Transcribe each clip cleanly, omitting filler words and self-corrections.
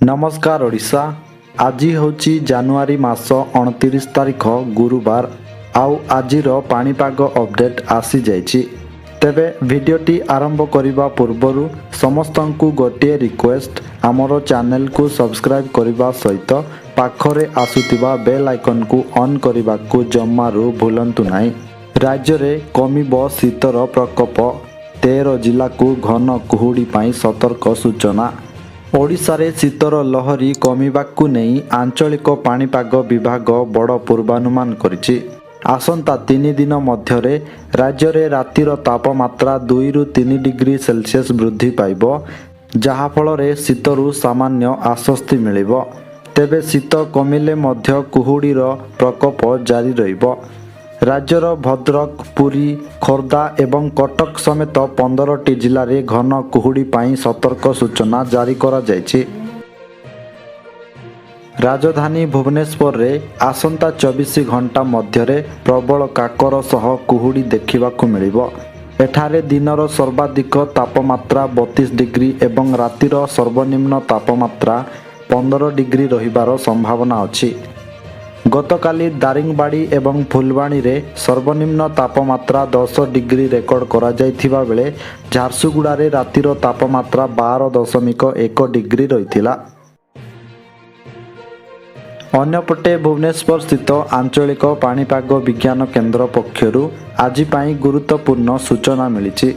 नमस्कार ओडिशा। आज हूँ जानुआरी मास 29 तारिख गुरुवार। आउ आजिर पाणीपाग अपडेट आसी जाइछि। तेबे भिडियोटी आरंभ करने पूर्व समस्त को गोटे रिक्वेस्ट, आमर चैनल को सब्सक्राइब करने सहित पाखरे आसुतिबा बेल आइकन को ऑन करने को जमारू भूलंतु नहीं। राज्य में कमिब शीतर प्रकोप। 13 जिला को घन कुहुड़ी पाई सतर्क सूचना। ओडिशा रे शीतर लहरी कमिबाकु नहीं आंचलिक पाणीपाग विभाग बड़ पूर्वानुमान करिछि। आसंता 3 दिन मध्यरे राज्य रे रातिर तापमात्रा 2 रु 3 डिग्री सेल्सियस वृद्धि पाइब, जहा फल रे शीतरु सामान्य आश्वस्ति मिलिब। तेबे शीत कमिले मध्य कुहुड़ीर प्रकोप जारी रहिब। राज्यर भद्रक, पुरी, खोर्धा एवं कटक समेत 15टी जिले में घन कुहुड़ी पाई सतर्क सूचना जारी करा जायछि। राजधानी भुवनेश्वर रे आसंता 24 घंटा मध्यरे प्रबल काकर सह कुहुड़ी देखिबाकु मिलिब। एठारे दिनर सर्वाधिक तापमात्रा 32 डिग्री एवं रातिर सर्वनिम्न तापमात्रा 15 डिग्री रहिबार संभावना अछि। गतकाली दारिंगबाड़ी एवं फुलबाणी रे सर्वनिम्न तापमात्रा 10 डिग्री रेकर्ड करा जायथिबा बेले झारसुगुड़ा रे रातिर तापमात्रा 12.1 डिग्री रहिथिला। अन्यपटे भुवनेश्वर स्थित आंचलिक पाणीपाग विज्ञान केन्द्र पक्षरु आज पाई गुरुत्वपूर्ण सूचना मिलिछि।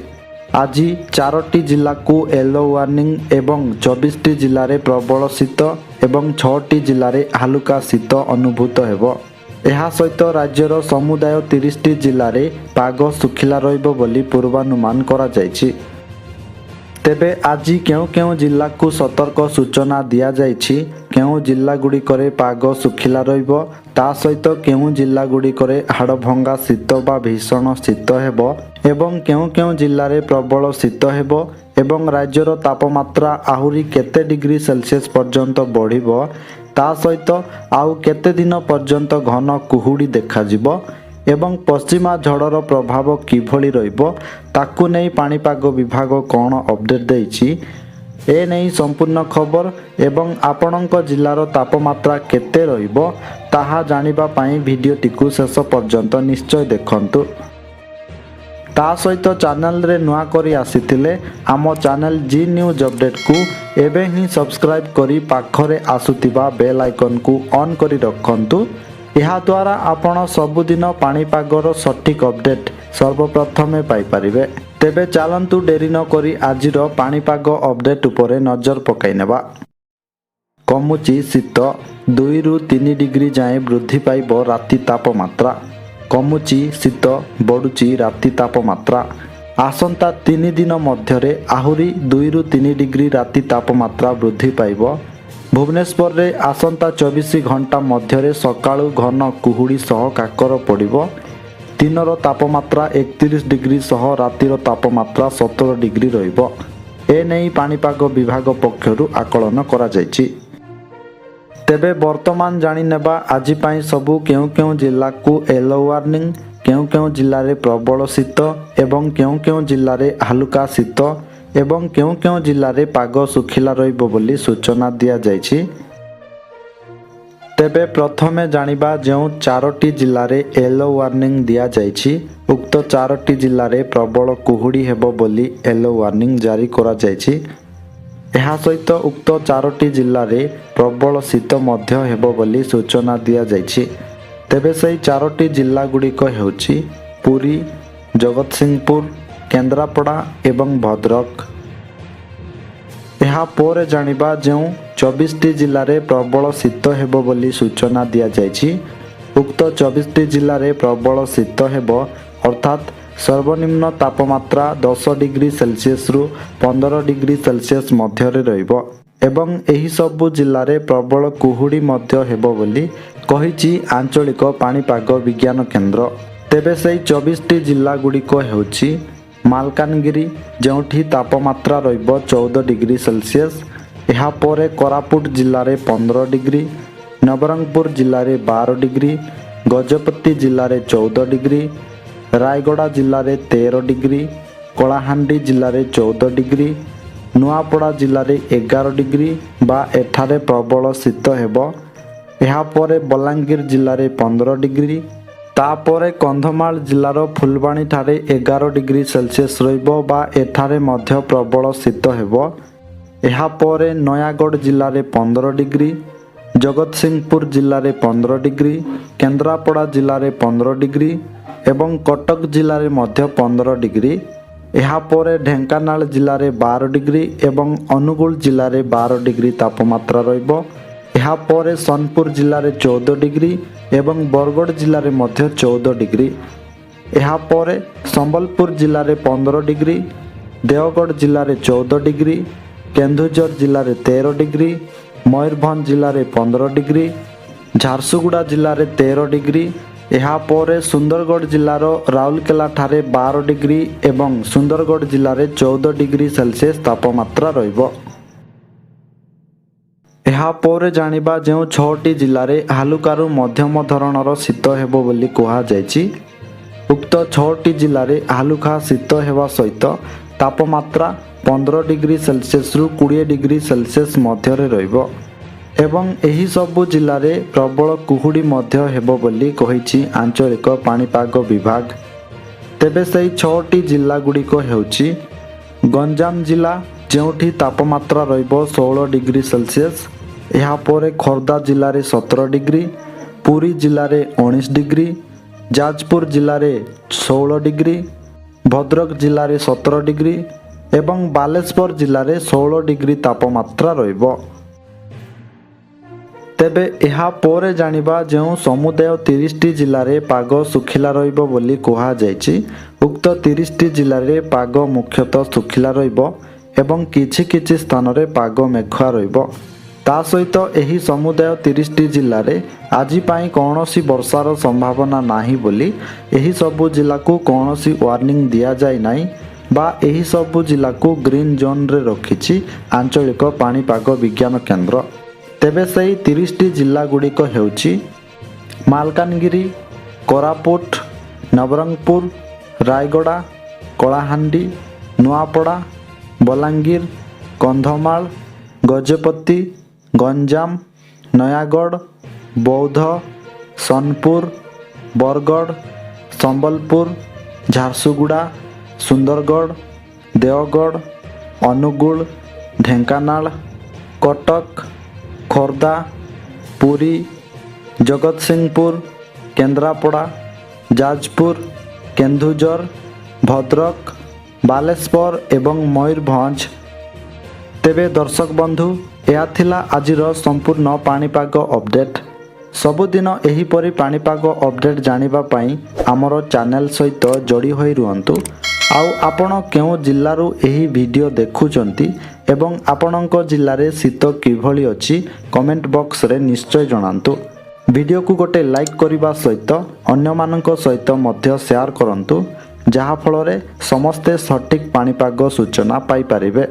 आज 4टी जिला को येलो वार्निंग एवं 24टी जिले में प्रबल शीत एवं 6टी जिले में हालुका शीत अनुभूत हेबो। एहा सहित राज्यर समुदाय 30टी जिले में पाग सुखिला रहिबो बोली पूर्वानुमान करा जायछि। तेबे आज केउ केउ जिला को सतर्क सूचना दिया जायछि, केउ जिला गुड़िकरे पाग सुखिला रहिबो, ता सहित केउ जिला गुड़िकरे हाड़भंगा शीत बा भीषण शीत हेबो एवं केउ केउ जिल्ला रे प्रबल शीत हेबो एवं राज्यर तापमात्रा आहुरी केते डिग्री सेल्सियस पर्यंत बढ़िबो, ता सहित आउ केते दिन पर्यंत घन कुहुड़ी देखाजिबो एवं पश्चिमा झड़र प्रभाव किभली रहिबो ताकू नहीं पाणीपाग विभाग कौन अपडेट देइछि। ए नहीं संपूर्ण खबर एवं आपणक जिल्लार तापमात्रा केते रहिबो ताहा जानिबा पाई भिडियोटी को शेष पर्यंत निश्चय देखंतु। ता सहित चैनल रे नुआ करी आसीथिले आम चैनल जी न्यूज अपडेट को एबे ही सब्सक्राइब करी पाखरे आसुतिबा बेल आइकन को ऑन करी रखंतु। यह द्वारा आपण सबुदिन पाणीपागर सठिक अपडेट सर्वप्रथमे पाई परिबे। तेबे चलंतु डेरी न करी आजिर पाणीपाग अपडेट उपरे नजर पकाई नेबा। कमुची शीत 2 रु 3 डिग्री जाए वृद्धि पाइब राति तापमात्रा। कमुची शीत बढ़ुची राति तापमात्रा। आसंता 3 दिन मध्यरे आहुरी 2 रु 3 डिग्री राति तापमात्रा वृद्धि पाइब। भुवनेश्वर रे आसंता 24 घंटा मध्यरे सकाळु घन कुहुड़ी सह काकर पड़िबो। दिनर तापमात्रा 31 डिग्री सह रातिर तापमात्रा 17 डिग्री रहिबो। ए नहीं पाणीपाग विभाग पक्षरु आकलन करा जायछि। तेबे वर्तमान जानि नेबा आज पाई सबु केउ केउ जिल्ला को येलो वार्निंग, केउ केउ जिल्ला रे प्रबल शीत एवं केउ केउ जिल्ला रे हालुका शीत एवं केउ केउ जिल्ला रे पाग सुखिला रहिबो बोली सूचना दिया जायछि। तेबे प्रथमे जानिबा जेउ 4टी जिल्ला रे येलो वार्निंग दिया जायछि, उक्त 4टी जिल्ला रे प्रबल कुहुड़ी हेबो बोली येलो वार्निंग जारी करा जायछि। एहा सहित उक्त 4टी जिल्ला रे प्रबल शीत मध्य हेबो बोली सूचना दिया जायछि। तेबे सेही 4टी जिल्ला गुड़िक हेउछि पुरी, जगतसिंहपुर, केन्द्रापड़ा एवं भद्रक। यहाँ पर जानिबा जेउ 24टी जिल्ला रे प्रबल शीत हेबो बोली सूचना दिया जायछि, उक्त 24टी जिल्ला रे प्रबल शीत हेबो अर्थात सर्वनिम्न तापमात्रा 10 डिग्री सेल्सियस रु 15 डिग्री सेल्सियस मध्य रे रहिबो एवं एही सबु जिल्ला रे प्रबल कुहुड़ी मध्य हेबो बोली कहिछि आंचलिक पाणीपाग विज्ञान केन्द्र। तेबे सेही 24टी जिल्ला गुड़िक हेउछि मालकानगिरी, जोठी तापमात्रा रहिबो 14 डिग्री सेल्सियस। यहाँ पर कोरापुट जिल्ला रे 15 डिग्री, नवरंगपुर जिल्ला रे 12 डिग्री, गजपति जिल्ला रे 14 डिग्री, रायगड़ा जिल्ला रे 13 डिग्री, कलाहांडी जिल्ला रे 14 डिग्री, ନୂଆପଡ଼ା ଜିଲ୍ଲାରେ 11 ଡିଗ୍ରୀ ବା ଏଠାରେ ପ୍ରବଳ ଶୀତ ହେବ। ଏହାପରେ ବଲାଙ୍ଗୀର ଜିଲ୍ଲାରେ 15 ଡିଗ୍ରୀ, ତାପରେ କନ୍ଧମାଳ ଜିଲ୍ଲାର ଫୁଲବାଣୀଠାରେ 11 ଡିଗ୍ରୀ ସେଲସିୟସ୍ ରହିବ ବା ଏଠାରେ ମଧ୍ୟ ପ୍ରବଳ ଶୀତ ହେବ। ଏହାପରେ ନୟାଗଡ଼ ଜିଲ୍ଲାରେ 15 ଡିଗ୍ରୀ, ଜଗତସିଂହପୁର ଜିଲ୍ଲାରେ 15 ଡିଗ୍ରୀ, କେନ୍ଦ୍ରାପଡ଼ା ଜିଲ୍ଲାରେ 15 ଡିଗ୍ରୀ ଏବଂ କଟକ ଜିଲ୍ଲାରେ ମଧ୍ୟ 15 ଡିଗ୍ରୀ। ଏହାପରେ ଢେଙ୍କାନାଳ ଜିଲ୍ଲାରେ 12 ଡିଗ୍ରୀ ଏବଂ ଅନୁଗୁଳ ଜିଲ୍ଲାରେ 12 ଡିଗ୍ରୀ ତାପମାତ୍ରା ରହିବ। ଏହାପରେ ସୋନପୁର ଜିଲ୍ଲାରେ 14 ଡିଗ୍ରୀ ଏବଂ ବରଗଡ଼ ଜିଲ୍ଲାରେ ମଧ୍ୟ 14 ଡିଗ୍ରୀ। ଏହାପରେ ସମ୍ବଲପୁର ଜିଲ୍ଲାରେ 15 ଡିଗ୍ରୀ, ଦେଓଗଡ଼ ଜିଲ୍ଲାରେ 14 ଡିଗ୍ରୀ, କେନ୍ଦୁଝର ଜିଲ୍ଲାରେ 13 ଡିଗ୍ରୀ, ମୟୂରଭଞ୍ଜ ଜିଲ୍ଲାରେ 15 ଡିଗ୍ରୀ, ଝାରସୁଗୁଡ଼ା ଜିଲ୍ଲାରେ 13 ଡିଗ୍ରୀ। ଏହାପରେ ସୁନ୍ଦରଗଡ଼ ଜିଲ୍ଲାର ରାଉରକେଲାଠାରେ 12 ଡିଗ୍ରୀ ଏବଂ ସୁନ୍ଦରଗଡ଼ ଜିଲ୍ଲାରେ 14 ଡିଗ୍ରୀ ସେଲସିୟସ୍ ତାପମାତ୍ରା ରହିବ। ଏହାପରେ ଜାଣିବା ଯେଉଁ 6ଟି ଜିଲ୍ଲାରେ ହାଲୁକାରୁ ମଧ୍ୟମ ଧରଣର ଶୀତ ହେବ ବୋଲି କୁହାଯାଇଛି। ଉକ୍ତ 6ଟି ଜିଲ୍ଲାରେ ହାଲୁକା ଶୀତ ହେବା ସହିତ ତାପମାତ୍ରା 15 ଡିଗ୍ରୀ ସେଲସିୟସ୍ରୁ 20 ଡିଗ୍ରୀ ସେଲସିୟସ୍ ମଧ୍ୟରେ ରହିବ ଏବଂ ଏହି ସବୁ ଜିଲ୍ଲାରେ ପ୍ରବଳ କୁହୁଡ଼ି ମଧ୍ୟ ହେବ ବୋଲି କହିଛି ଆଞ୍ଚଳିକ ପାଣିପାଗ ବିଭାଗ। ତେବେ ସେହି 6ଟି ଜିଲ୍ଲା ଗୁଡ଼ିକ ହେଉଛି ଗଞ୍ଜାମ ଜିଲ୍ଲା, ଯେଉଁଠି ତାପମାତ୍ରା ରହିବ 16 ଡିଗ୍ରୀ ସେଲସିୟସ୍। ଏହାପରେ ଖୋର୍ଦ୍ଧା ଜିଲ୍ଲାରେ 17 ଡିଗ୍ରୀ, ପୁରୀ ଜିଲ୍ଲାରେ 19 ଡିଗ୍ରୀ, ଯାଜପୁର ଜିଲ୍ଲାରେ 16 ଡିଗ୍ରୀ, ଭଦ୍ରକ ଜିଲ୍ଲାରେ 17 ଡିଗ୍ରୀ ଏବଂ ବାଲେଶ୍ୱର ଜିଲ୍ଲାରେ 16 ଡିଗ୍ରୀ ତାପମାତ୍ରା ରହିବ। ତେବେ ଏହାପରେ ଜାଣିବା ଯେଉଁ ସମୁଦାୟ 30ଟି ଜିଲ୍ଲାରେ ପାଗ ଶୁଖିଲା ରହିବ ବୋଲି କୁହାଯାଇଛି। ଉକ୍ତ 30ଟି ଜିଲ୍ଲାରେ ପାଗ ମୁଖ୍ୟତଃ ଶୁଖିଲା ରହିବ ଏବଂ କିଛି କିଛି ସ୍ଥାନରେ ପାଗ ମେଘୁଆ ରହିବ। ତା ସହିତ ଏହି ସମୁଦାୟ 30ଟି ଜିଲ୍ଲାରେ ଆଜି ପାଇଁ କୌଣସି ବର୍ଷାର ସମ୍ଭାବନା ନାହିଁ ବୋଲି ଏହି ସବୁ ଜିଲ୍ଲାକୁ କୌଣସି ୱାର୍ଣ୍ଣିଂ ଦିଆଯାଇ ନାହିଁ ବା ଏହି ସବୁ ଜିଲ୍ଲାକୁ ଗ୍ରୀନ୍ ଜୋନ୍ରେ ରଖିଛି ଆଞ୍ଚଳିକ ପାଣିପାଗ ବିଜ୍ଞାନ କେନ୍ଦ୍ର। ତେବେ ସେହି 30ଟି ଜିଲ୍ଲା ଗୁଡ଼ିକ ହେଉଛି ମାଲକାନଗିରି, କୋରାପୁଟ, ନବରଙ୍ଗପୁର, ରାୟଗଡ଼ା, କଳାହାଣ୍ଡି, ନୂଆପଡ଼ା, ବଲାଙ୍ଗୀର, କନ୍ଧମାଳ, ଗଜପତି, ଗଞ୍ଜାମ, ନୟାଗଡ଼, ବୌଦ୍ଧ, ସୋନପୁର, ବରଗଡ଼, ସମ୍ବଲପୁର, ଝାରସୁଗୁଡ଼ା, ସୁନ୍ଦରଗଡ଼, ଦେଓଗଡ଼, ଅନୁଗୁଳ, ଢେଙ୍କାନାଳ, କଟକ, ଖୋର୍ଦ୍ଧା, ପୁରୀ, ଜଗତସିଂହପୁର, କେନ୍ଦ୍ରାପଡ଼ା, ଯାଜପୁର, କେନ୍ଦୁଝର, ଭଦ୍ରକ, ବାଲେଶ୍ୱର ଏବଂ ମୟୂରଭଞ୍ଜ। ତେବେ ଦର୍ଶକ ବନ୍ଧୁ, ଏହା ଥିଲା ଆଜିର ସମ୍ପୂର୍ଣ୍ଣ ପାଣିପାଗ ଅପଡେଟ୍। ସବୁଦିନ ଏହିପରି ପାଣିପାଗ ଅପଡେଟ୍ ଜାଣିବା ପାଇଁ ଆମର ଚ୍ୟାନେଲ ସହିତ ଯୋଡ଼ି ହୋଇ ରୁହନ୍ତୁ। ଆଉ ଆପଣ କେଉଁ ଜିଲ୍ଲାରୁ ଏହି ଭିଡ଼ିଓ ଦେଖୁଛନ୍ତି ଏବଂ ଆପଣଙ୍କ ଜିଲ୍ଲାରେ ଶୀତ କିଭଳି ଅଛି କମେଣ୍ଟ ବକ୍ସରେ ନିଶ୍ଚୟ ଜଣାନ୍ତୁ। ଭିଡ଼ିଓକୁ ଗୋଟେ ଲାଇକ୍ କରିବା ସହିତ ଅନ୍ୟମାନଙ୍କ ସହିତ ମଧ୍ୟ ସେୟାର କରନ୍ତୁ, ଯାହାଫଳରେ ସମସ୍ତେ ସଠିକ୍ ପାଣିପାଗ ସୂଚନା ପାଇପାରିବେ।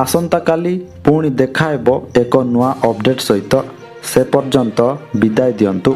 ଆସନ୍ତାକାଲି ପୁଣି ଦେଖା ହେବ ଏକ ନୂଆ ଅପଡେଟ୍ ସହିତ। ସେ ପର୍ଯ୍ୟନ୍ତ ବିଦାୟ ଦିଅନ୍ତୁ।